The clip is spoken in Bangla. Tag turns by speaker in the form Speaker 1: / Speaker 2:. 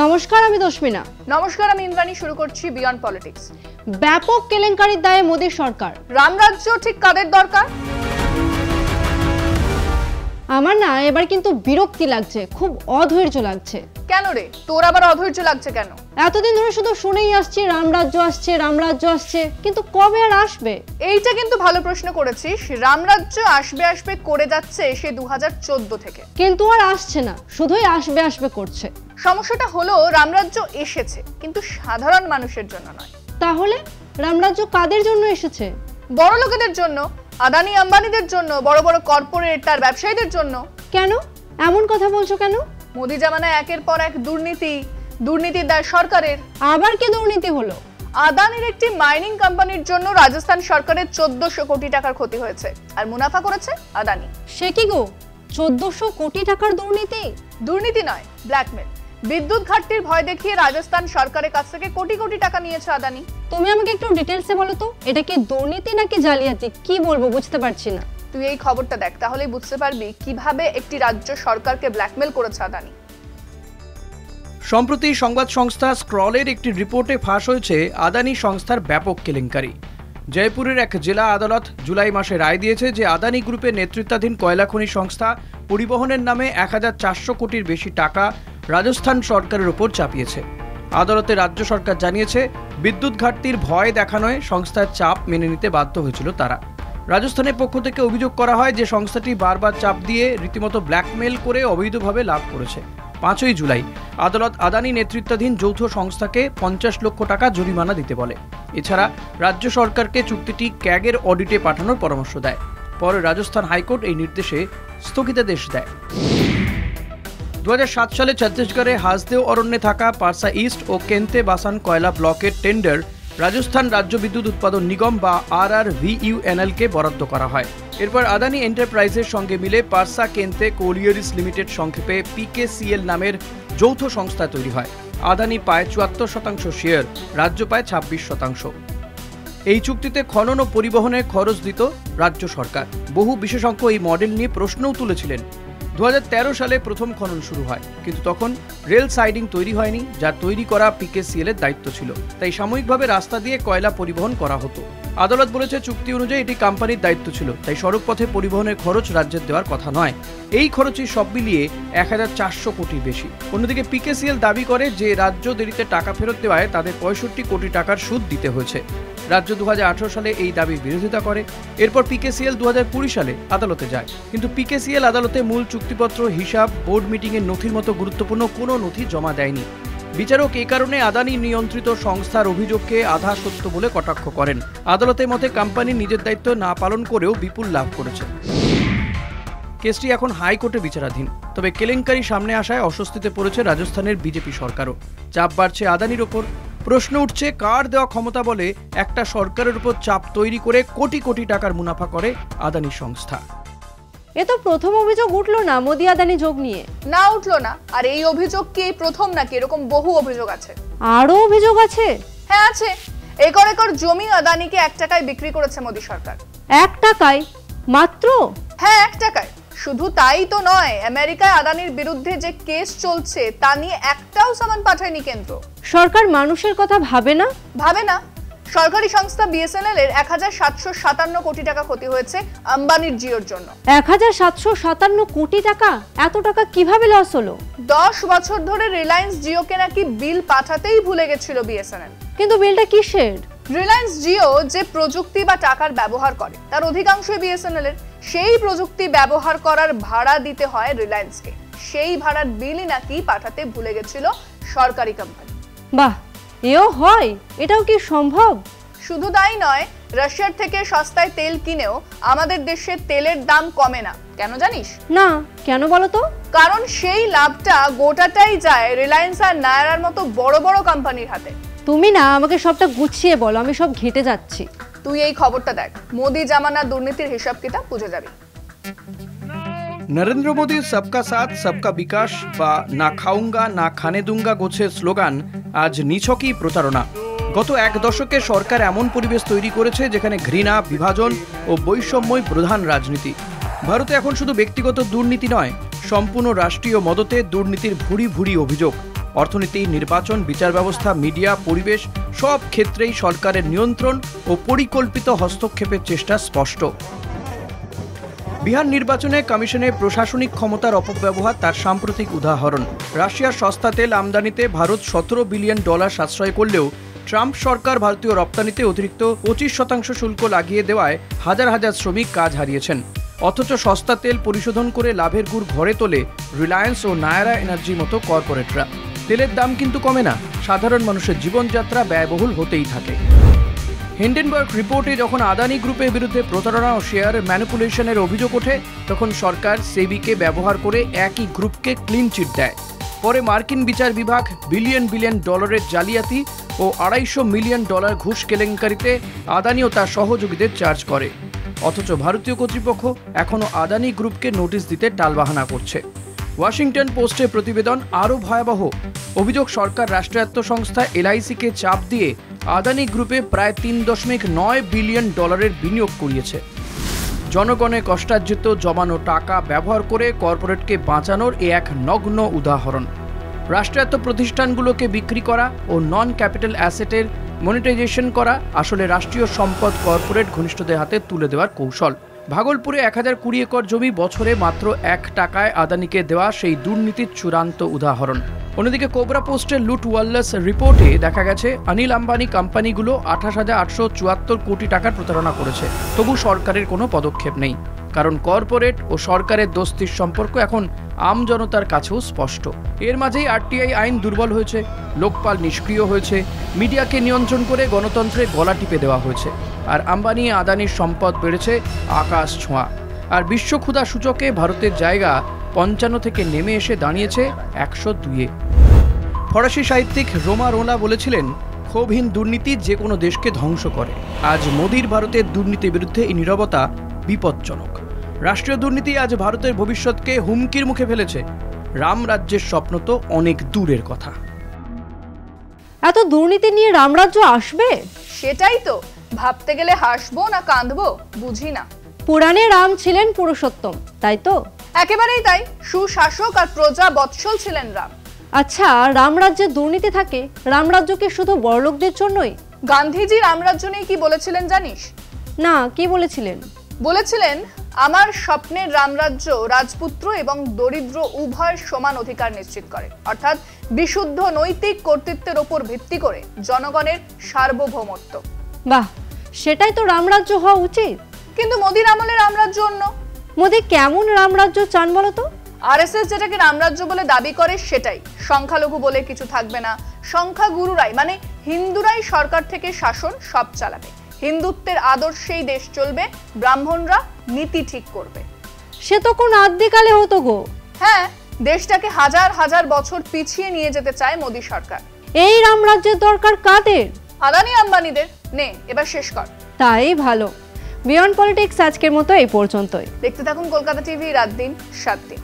Speaker 1: নমস্কার, আমি দশমিনা।
Speaker 2: নমস্কার, আমি ইন্দ্রাণী। শুরু করছি বিয়ন্ড পলিটিক্স।
Speaker 1: ব্যাপক কেলেঙ্কারির দায়ে মোদীর সরকার।
Speaker 2: রামরাজ্য ঠিক কাদের দরকার?
Speaker 1: আমার না এবার কিন্তু বিরক্তি লাগছে, খুব অধৈর্য লাগছে।
Speaker 2: কেন রে, তোর আবার অধৈর্য লাগছে কেন?
Speaker 1: এতদিন ধরে শুধু শুনেই আসছি রামরাজ্য আসছে, রামরাজ্য আসছে, কিন্তু কবে আর আসবে?
Speaker 2: এইটা কিন্তু ভালো প্রশ্ন করেছিস। রামরাজ্য আসবে আসবে করে যাচ্ছে সে 2014 থেকে,
Speaker 1: কিন্তু আর আসছে না, শুধুই আসবে আসবে করছে।
Speaker 2: সমস্যাটা হলো রামরাজ্য এসেছে, কিন্তু সাধারণ মানুষের জন্য নয়।
Speaker 1: তাহলে রামরাজ্য কাদের জন্য এসেছে?
Speaker 2: বড় লোকেদের জন্য, আদানি আম্বানিদের জন্য, বড় বড় কর্পোরেট আর ব্যবসায়ীদের জন্য।
Speaker 1: কেন এমন কথা বলছো কেন?
Speaker 2: মোদি জামানায় একের পর এক দুর্নীতির দায় সরকারের।
Speaker 1: আবার কি দুর্নীতি হলো?
Speaker 2: আদানির একটি মাইনিং কোম্পানির জন্য রাজস্থান সরকারের 1400 কোটি টাকার ক্ষতি হয়েছে, আর মুনাফা করেছে আদানি।
Speaker 1: সে কি গো, 1400 কোটি টাকার দুর্নীতি?
Speaker 2: দুর্নীতি নয়, ব্ল্যাকমেল। বিদ্যুৎ ঘাটতির ভয় দেখিয়ে রাজস্থান সরকারের কাছ থেকে কোটি কোটি টাকা নিয়েছে আদানি।
Speaker 1: তুমি আমাকে একটু ডিটেইলসে বলো তো, এটা কি দুর্নীতি নাকি জালিয়াতি? কি বলবো বুঝতে পারছি না।
Speaker 2: তুই এই খবরটা দেখ, তাহলেই বুঝতে পারবি কিভাবে একটি রাজ্য সরকারকে ব্ল্যাকমেল করেছে আদানি।
Speaker 3: সম্প্রতি সংবাদ সংস্থা স্ক্রলের একটি রিপোর্টে ফাঁস হয়েছে আদানি সংস্থার ব্যাপক কেলেঙ্কারি। জয়পুরের এক জেলা আদালত জুলাই মাসে রায় দিয়েছে যে আদানি গ্রুপের নেতৃত্বাধীন কয়লা খনি সংস্থা পরিবহনের নামে 1400 কোটির বেশি টাকা রাজস্থান সরকারের ওপর চাপিয়েছে। আদালতে রাজ্য সরকার জানিয়েছে, বিদ্যুৎ ঘাটতির ভয় দেখানোয় সংস্থার চাপ মেনে নিতে বাধ্য হয়েছিল তারা। রাজস্থানের পক্ষ থেকে অভিযোগ করা হয় যে সংস্থাটি বারবার চাপ দিয়ে রীতিমতো ব্ল্যাকমেল করে অবৈধভাবে লাভ করেছে। 5ই জুলাই আদালত আদানি নেতৃত্বাধীন যৌথ সংস্থাকে 50 লক্ষ টাকা জরিমানা দিতে বলে। এছাড়া রাজ্য সরকারকে চুক্তিটি ক্যাগের অডিটে পাঠানোর পরামর্শ দেয়। পরে রাজস্থান হাইকোর্ট এই নির্দেশে স্থগিতাদেশ দেয়। 2007 সালে ছত্তিশগড়ে হাসদেও অরণ্যে থাকা পারসা ইস্ট ও কেন্তে বাসান কয়লা ব্লকের টেন্ডার রাজস্থান রাজ্য বিদ্যুৎ উৎপাদন নিগম বা RRVUNL-কে বরাদ্দ করা হয়। এরপর আদানি এন্টারপ্রাইজের সঙ্গে মিলে পারসা কেন্তে কোলিয়ারিস লিমিটেড, সংক্ষেপে PKCL নামের যৌথ সংস্থা তৈরি হয়। আদানি পায় 74% শেয়ার, রাজ্য পায় 26%। এই চুক্তিতে খনন ও পরিবহনের খরচ দিত রাজ্য সরকার। বহু বিশেষজ্ঞ এই মডেল নিয়ে প্রশ্নও তুলেছিলেন। 2013 সালে প্রথম খনন শুরু হয়, কিন্তু তখন রেল সাইডিং তৈরি হয়নি, যা তৈরি করা PKCL এর দায়িত্ব ছিল। তাই সাময়িকভাবে রাস্তা দিয়ে কয়লা পরিবহন করা হতো। আদালত বলেছে, চুক্তি অনুযায়ী এটি কোম্পানির দায়িত্ব ছিল, তাই সড়ক পথে পরিবহনের খরচ রাজ্যের দেওয়ার কথা নয়। এই খরচই সব মিলিয়ে 1400 কোটির বেশি। অন্যদিকে PKCL দাবি করে যে রাজ্য দেরিতে টাকা ফেরত দেওয়ায় তাদের 65 কোটি টাকার সুদ দিতে হয়েছে। রাজ্য 2018 সালে এই দাবির বিরোধিতা করে। এরপর PKCL 2020 সালে আদালতে যায়, কিন্তু PKCL আদালতে মূল চুক্তিপত্র, হিসাব, বোর্ড মিটিংয়ের নথির মতো গুরুত্বপূর্ণ কোনো নথি জমা দেয়নি। বিচারক এই কারণে আদানি নিয়ন্ত্রিত সংস্থার অভিযোগকে আধা সত্য বলে কটাক্ষ করেন। আদালতের মতে কোম্পানি নিজের দায়িত্ব না পালন করেও বিপুল লাভ করেছে। কেসটি এখন হাইকোর্টে বিচারাধীন। তবে কেলেঙ্কারি সামনে আসায় অস্বস্তিতে পড়েছে রাজস্থানের বিজেপি সরকারও। চাপ বাড়ছে আদানির ওপর। প্রশ্ন উঠছে, কার দেওয়া ক্ষমতা বলে একটা সরকারের উপর চাপ তৈরি করে কোটি কোটি টাকার মুনাফা করে আদানি সংস্থা?
Speaker 1: এ তো প্রথম অভিযোগ উঠলো না মোদি আদানি যোগ নিয়ে।
Speaker 2: না, উঠলো না। আর এই অভিযোগ কি প্রথম নাকি? এরকম বহু অভিযোগ আছে।
Speaker 1: আরো অভিযোগ আছে?
Speaker 2: হ্যাঁ আছে। একর একর জমি আদানিকে 1 টাকায় বিক্রি করেছে মোদি সরকার।
Speaker 1: 1 টাকায় মাত্র?
Speaker 2: হ্যাঁ, 1 টাকায়। শুধু তাই তো নয়, আমেরিকায় আদানির বিরুদ্ধে যে কেস চলছে তা নিয়ে একটাও সামান পাঠায়নি কেন্দ্র।
Speaker 1: সরকার মানুষের কথা ভাবে না?
Speaker 2: ভাবে না। সরকারি সংস্থা BSNL এর 1757 কোটি টাকা ক্ষতি হয়েছে আম্বানির জিওর জন্য।
Speaker 1: 1757 কোটি টাকা? এত টাকা কিভাবে লস হলো?
Speaker 2: 10 বছর ধরে রিলায়েন্স জিওকে নাকি বিল পাঠাতেই ভুলে গেছিল BSNL।
Speaker 1: কিন্তু বিলটা কিসের?
Speaker 2: রিলায়েন্স জিও যে প্রযুক্তি বা টাকার ব্যবহার করে তার অধিকাংশই BSNL এর। সেই প্রযুক্তি ব্যবহার করার ভাড়া দিতে হয় রিলায়েন্সকে। সেই ভাড়ার বিলই নাকি পাঠাতে ভুলে গেছিল সরকারি কোম্পানি।
Speaker 1: বাহ, এও হয়? এটাও কি সম্ভব?
Speaker 2: শুধু তাই নয়, রাশিয়ার থেকে সস্তায় তেল কিনেও আমাদের দেশে তেলের দাম কমে না। কেন জানিস?
Speaker 1: না, কেন বলো তো?
Speaker 2: কারণ সেই লাভটা গোটাটাই যায় রিলায়েন্স আর নায়ারার মতো বড় বড় কোম্পানির হাতে।
Speaker 1: তুমি না আমাকে সবটা গুছিয়ে বলো, আমি সব ঘেটে যাচ্ছি।
Speaker 2: তুই এই খবরটা দেখ, মোদি জামানা দুর্নীতির হিসাব কিতাব বুঝে যাবি।
Speaker 3: নরেন্দ্র মোদীর সবকা সাথ সবকা বিকাশ বা না খাউঙ্গা না খানে দুঙ্গা গোছের স্লোগান আজ নিছকই প্রতারণা। গত 1 দশকে সরকার এমন পরিবেশ তৈরি করেছে যেখানে ঘৃণা, বিভাজন ও বৈষম্যই প্রধান রাজনীতি। ভারতে এখন শুধু ব্যক্তিগত দুর্নীতি নয়, সম্পূর্ণ রাষ্ট্রীয় মদতে দুর্নীতির ভুরি ভুরি অভিযোগ। অর্থনীতি, নির্বাচন, বিচার ব্যবস্থা, মিডিয়া, পরিবেশ সব ক্ষেত্রেই সরকারের নিয়ন্ত্রণ ও পরিকল্পিত হস্তক্ষেপের চেষ্টা স্পষ্ট। বিহার নির্বাচনে কমিশনের প্রশাসনিক ক্ষমতার অপব্যবহার তার সাম্প্রতিক উদাহরণ। রাশিয়ার সস্তা তেল আমদানিতে ভারত $17 বিলিয়ন সাশ্রয় করলেও ট্রাম্প সরকার ভারতীয় রপ্তানিতে অতিরিক্ত 25% শুল্ক লাগিয়ে দেওয়ায় হাজার হাজার শ্রমিক কাজ হারিয়েছেন। অথচ সস্তা তেল পরিশোধন করে লাভের গুড় ঘরে তোলে রিলায়েন্স ও নায়রা এনার্জির মতো কর্পোরেটরা। তেলের দাম কিন্তু কমে না, সাধারণ মানুষের জীবনযাত্রা ব্যয়বহুল হতেই থাকে। হিন্ডেনবার্গ রিপোর্টে যখন আদানি গ্রুপের বিরুদ্ধে প্রতারণা ও শেয়ার ম্যানিপুলেশনের অভিযোগ ওঠে, তখন সরকার সেবিকে ব্যবহার করে একই গ্রুপকে ক্লিন চিট দেয়। পরে মার্কিন বিচার বিভাগ বিলিয়ন বিলিয়ন ডলারের জালিয়াতি ও $250 মিলিয়ন ঘুষ কেলেঙ্কারিতে আদানি ও তার সহযোগীদের চার্জ করে। অথচ ভারতীয় কর্তৃপক্ষ এখনও আদানি গ্রুপকে নোটিশ দিতে টালবাহানা করছে। ওয়াশিংটন পোস্টের প্রতিবেদন আরও ভয়াবহ। অভিযোগ, সরকার রাষ্ট্রায়ত্ত সংস্থা LICকে চাপ দিয়ে আদানি গ্রুপে প্রায় $3.9 বিলিয়ন বিনিয়োগ করিয়েছে। জনগণের কষ্টার্জিত জমানো টাকা ব্যবহার করে কর্পোরেটকে বাঁচানোর এক নগ্ন উদাহরণ। রাষ্ট্রায়ত্ত প্রতিষ্ঠানগুলোকে বিক্রি করা ও নন ক্যাপিটাল অ্যাসেটের মনিটাইজেশন করা আসলে রাষ্ট্রীয় সম্পদ কর্পোরেট ঘনিষ্ঠদের হাতে তুলে দেওয়ার কৌশল। ভাগলপুরে 1020 একর জমি বছরে মাত্র $1 আদানিকে দেওয়া সেই দুর্নীতির চূড়ান্ত উদাহরণ। অন্যদিকে কোবরা পোস্টের লুট ওয়াল্লাস রিপোর্টে দেখা গেছে অনিল আম্বানি কোম্পানিগুলো 28,874 কোটি টাকার প্রতারণা করেছে। তবু সরকারের কোনো পদক্ষেপ নেই, কারণ কর্পোরেট ও সরকারের দোস্তির সম্পর্ক এখন আম জনতার কাছেও স্পষ্ট। এর মাঝেই RTI আইন দুর্বল হয়েছে, লোকপাল নিষ্ক্রিয় হয়েছে, মিডিয়াকে নিয়ন্ত্রণ করে গণতন্ত্রের গলা টিপে দেওয়া হয়েছে, আর আম্বানি আদানির সম্পদ বেড়েছে আকাশ ছোঁয়া। আর বিশ্ব ক্ষুধা সূচকে ভারতের জায়গা 55 থেকে নেমে এসে দাঁড়িয়েছে 102-এ। ফরাসি সাহিত্যিক রোমা রোলা বলেছিলেন, ক্ষোভহীন দুর্নীতি যে কোনো দেশকে ধ্বংস করে। আজ মোদির ভারতের দুর্নীতির বিরুদ্ধে এই নীরবতা বিপজ্জনক। রাষ্ট্রীয় দুর্নীতি আজ ভারতের ভবিষ্যৎকে হুমকির মুখে ফেলেছে। রাম রাজ্যের স্বপ্ন তো অনেক দূরের কথা।
Speaker 1: এত দুর্নীতি নিয়ে রামরাজ্য আসবে?
Speaker 2: সেটাই তো ভাবতে গেলে হাসবো না কাঁদবো বুঝি না।
Speaker 1: পুরাণে রাম ছিলেন পুরুষোত্তম, তাই তো?
Speaker 2: একেবারেই তাই, সুশাসক আর প্রজা বৎসল ছিলেন রাম।
Speaker 1: আচ্ছা, রামরাজ্যে দুর্নীতি থাকে, রামরাজ্য কি শুধু বড়লোকদের জন্যই?
Speaker 2: গান্ধীজি রামরাজ্য নিয়ে কি বলেছিলেন জানিস?
Speaker 1: না, কি বলেছিলেন?
Speaker 2: বলেছিলেন, আমার স্বপ্নের রামরাজ্য রাজপুত্র এবং দরিদ্র উভয়ের সমান অধিকার নিশ্চিত করে, অর্থাৎ বিশুদ্ধ নৈতিক কর্তৃত্বের ওপর ভিত্তি করে জনগণের সার্বভৌমত্ব।
Speaker 1: বাহ, সেটাই তো রামরাজ্য হওয়া উচিত।
Speaker 2: কিন্তু মোদির আমলে রামরাজ্য অন্য।
Speaker 1: মোদি কেমন রামরাজ্য চান বলো তো?
Speaker 2: RSS যেটাকে রামরাজ্য বলে দাবি করে সেটাই। সংখ্যালঘু বলে কিছু থাকবে না, সংখ্যাগুরুরাই মানে হিন্দুরাই সরকার থেকে শাসন সব চালাবে, হিন্দুত্বের আদর্শেই দেশ চলবে, ব্রাহ্মণরা নীতি ঠিক করবে।
Speaker 1: সে তো কোন আদিকালে হতো গো।
Speaker 2: হ্যাঁ, দেশটাকে হাজার হাজার বছর পিছিয়ে নিয়ে যেতে চায় মোদি সরকার।
Speaker 1: এই রামরাজ্যের দরকার কাদের?
Speaker 2: আদানি আম্বানিদের। নে এবার শেষ কর।
Speaker 1: তাই ভালো। বিয়ন্ড পলিটিক্স আজকের মতো এই পর্যন্তই।
Speaker 2: দেখতে থাকুন কলকাতা টিভি, রাত দিন 7 দিন।